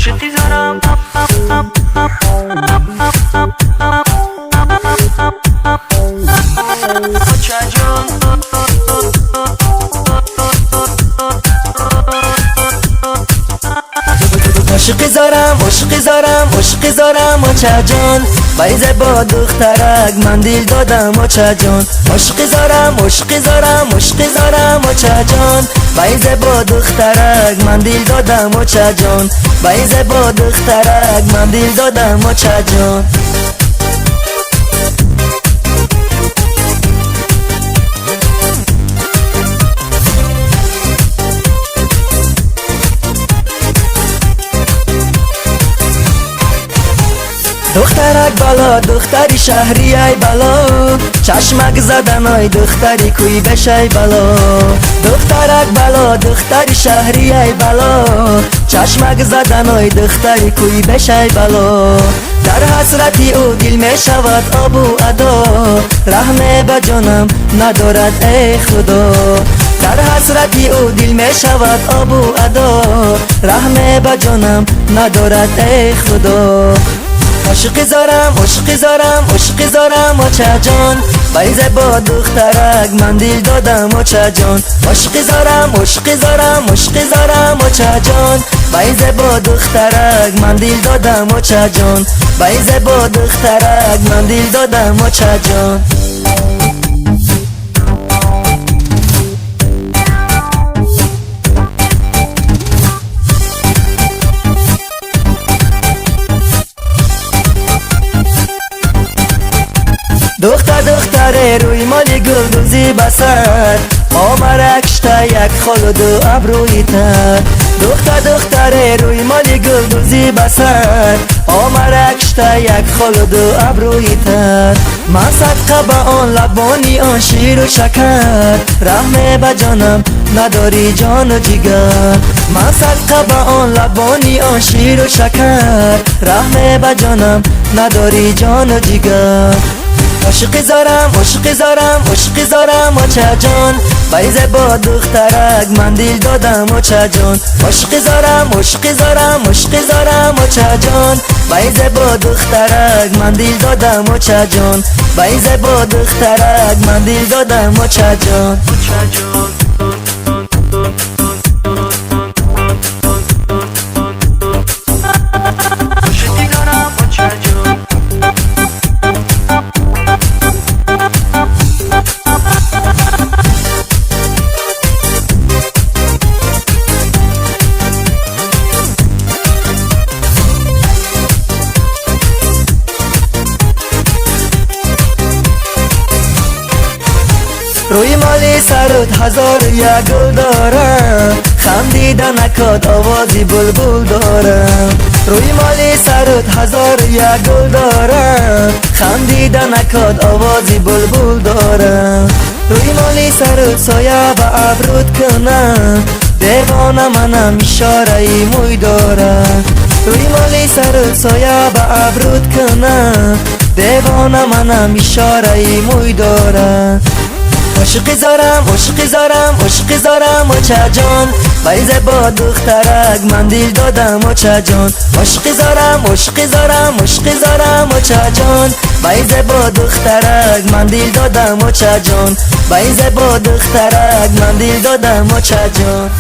عاشقی دارم بچه جان عاشقی زارم بچه جان بایزه با دخترک من دل دادم بچه جان عاشقی زارم بچه جان بایزه با دخترک من دل دادم بچه جان بایزه با دخترک من دل دادم بچه جان دخترک بالا دختری شهری ای بالا چشمک زدن ای دختری کوی بشای بالا دخترک بالا دختری شهری ای بالا چشمک زدن ای دختری کوی بشای بالا در حسرتی او دل می شود آب و ادا رحم به جانم ندارد ای خدا در حسرتی او دل می شود آب و ادا رحم به جانم ندارد ای خدا عاشقی زارم بچه جان بایزه با دخترک من دل دادم بچه جان عاشقی زارم بچه جان بایزه با دخترک من دل دادم بچه جان بایزه با دخترک من دل دادم بچه جان دختر روی مالی گلدوزی بسر آمرکشتا یک خالد و ابروی تر دختر روی مالی گلدوزی بسر آمرکشتا یک خالد و ابروی تر من صدقه به آن لبانی آن شیر و شکر رحم به جانم نداری جان و جگر من صدقه به آن لبانی آن شیر و شکر رحم به جانم نداری جان و جگر عاشقی زارم بچه جان بایزه با دخترک من دل دادم بچه جان عاشقی زارم بچه جان بایزه با دخترک من دل دادم بچه جان بایزه با دخترک من دل دادم بچه جان روی مالی سرت هزار یک گل دارم خندیدن نکات آوازی بلبل دارم روی مالی سرت هزار یک گل دارم خندیدن نکات آوازی بلبل دارم روی مالی سرت سایه به ابرود کنم دیوانه منم اشاره ای موی دارم روی مالی سرت سایه به ابرود کنم دیوانه منم اشاره ای موی دارم عاشقی زارم بچه جان بایزه با دخترک من دل دادم بچه جان عاشقی زارم بچه جان بایزه با دخترک من دل دادم بچه جان بایزه با دخترک من دل دادم بچه جان